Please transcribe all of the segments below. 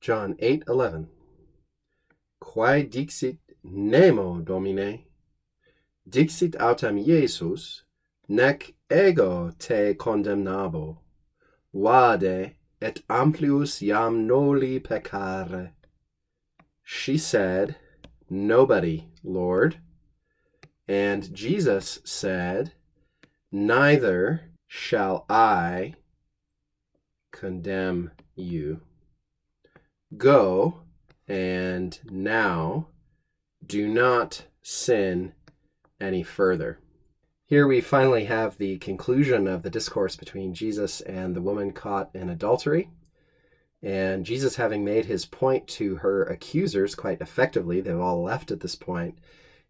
John 8:11. Quae dixit nemo Domine, dixit autem Iesus, nec ego te condemnabo, vade et amplius iam noli peccare. She said, "Nobody, Lord." And Jesus said, "Neither shall I condemn you. Go, and now do not sin any further." Here we finally have the conclusion of the discourse between Jesus and the woman caught in adultery. And Jesus, having made his point to her accusers quite effectively, they've all left at this point,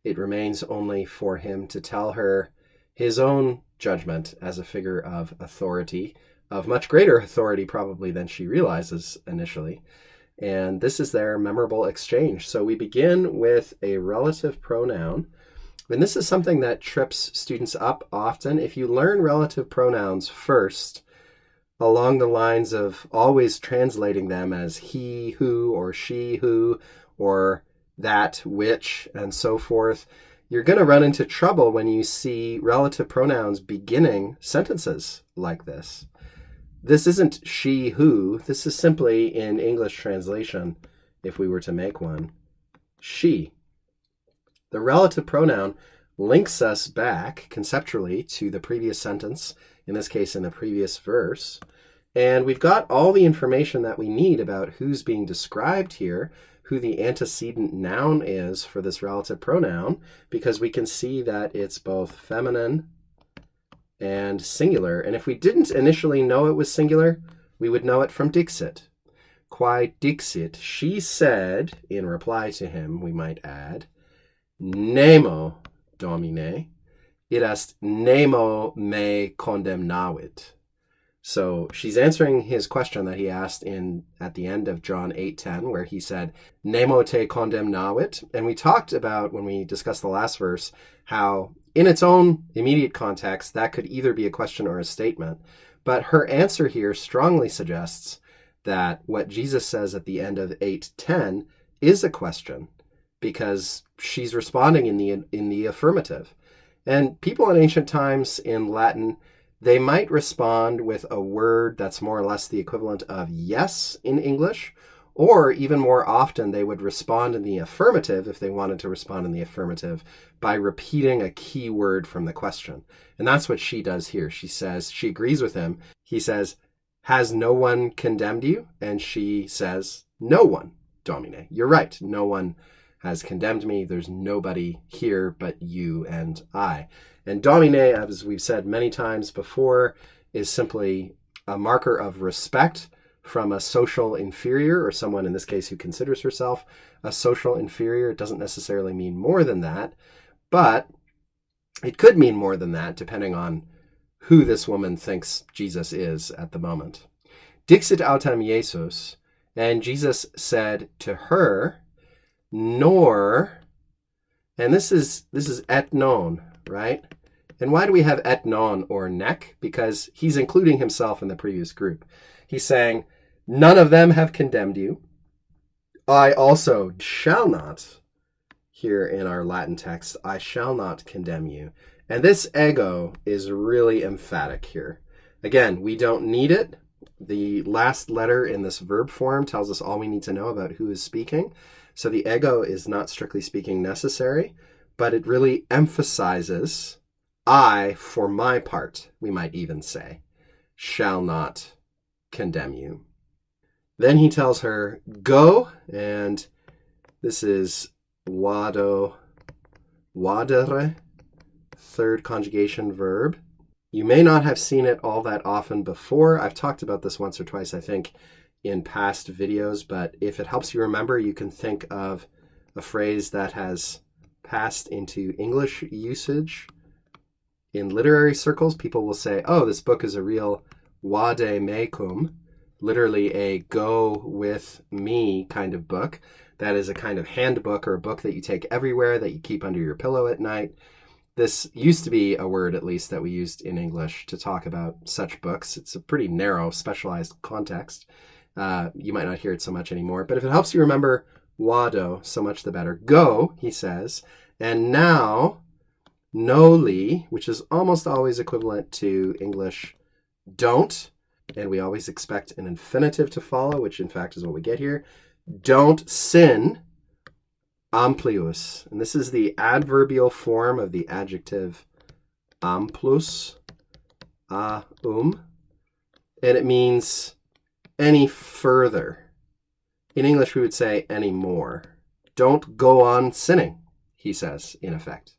it remains only for him to tell her his own judgment as a figure of authority, of much greater authority probably than she realizes initially. And this is their memorable exchange. So we begin with a relative pronoun. And this is something that trips students up often. If you learn relative pronouns first, along the lines of always translating them as he who or she who or that which and so forth, you're going to run into trouble when you see relative pronouns beginning sentences like this. This isn't she who. This is simply, in English translation, if we were to make one, she. The relative pronoun links us back conceptually to the previous sentence, in this case in the previous verse, and we've got all the information that we need about who's being described here, who the antecedent noun is for this relative pronoun, because we can see that it's both feminine and singular. And if we didn't initially know it was singular, we would know it from dixit. Quae dixit, she said, in reply to him, we might add, nemo Domine, id est nemo me condemnavit. So she's answering his question that he asked at the end of John 8:10, where he said, nemo te condemnavit. And we talked about, when we discussed the last verse, how in its own immediate context, that could either be a question or a statement. But her answer here strongly suggests that what Jesus says at the end of 8:10 is a question, because she's responding in the affirmative. And people in ancient times in Latin, they might respond with a word that's more or less the equivalent of yes in English, or even more often they would respond in the affirmative, if they wanted to respond in the affirmative, by repeating a key word from the question. And that's what she does here. She says, she agrees with him. He says, "Has no one condemned you?" And she says, "No one, Domine." You're right. No one has condemned me. There's nobody here but you and I. And Domine, as we've said many times before, is simply a marker of respect from a social inferior, or someone in this case who considers herself a social inferior. It doesn't necessarily mean more than that, but it could mean more than that depending on who this woman thinks Jesus is at the moment. Dixit autem Iesus, and Jesus said to her, nor, and this is et non, right? And why do we have et non or nec? Because he's including himself in the previous group. He's saying, none of them have condemned you. I also shall not, here in our Latin text, I shall not condemn you. And this ego is really emphatic here. Again, we don't need it. The last letter in this verb form tells us all we need to know about who is speaking. So the ego is not strictly speaking necessary, but it really emphasizes, I, for my part, we might even say, shall not condemn you. Then he tells her, go, and this is vado, vadere, third conjugation verb. You may not have seen it all that often before. I've talked about this once or twice, I think, in past videos, but if it helps you remember, you can think of a phrase that has passed into English usage. In literary circles, people will say, oh, this book is a real vade mecum, literally a go with me kind of book. That is a kind of handbook or a book that you take everywhere, that you keep under your pillow at night. This used to be a word, at least, that we used in English to talk about such books. It's a pretty narrow, specialized context. You might not hear it so much anymore, but if it helps you remember wado, so much the better. Go, he says, and now noli, which is almost always equivalent to English don't, and we always expect an infinitive to follow, which in fact is what we get here. Don't sin amplius. And this is the adverbial form of the adjective amplus, and it means any further. In English, we would say any more. Don't go on sinning, he says, in effect.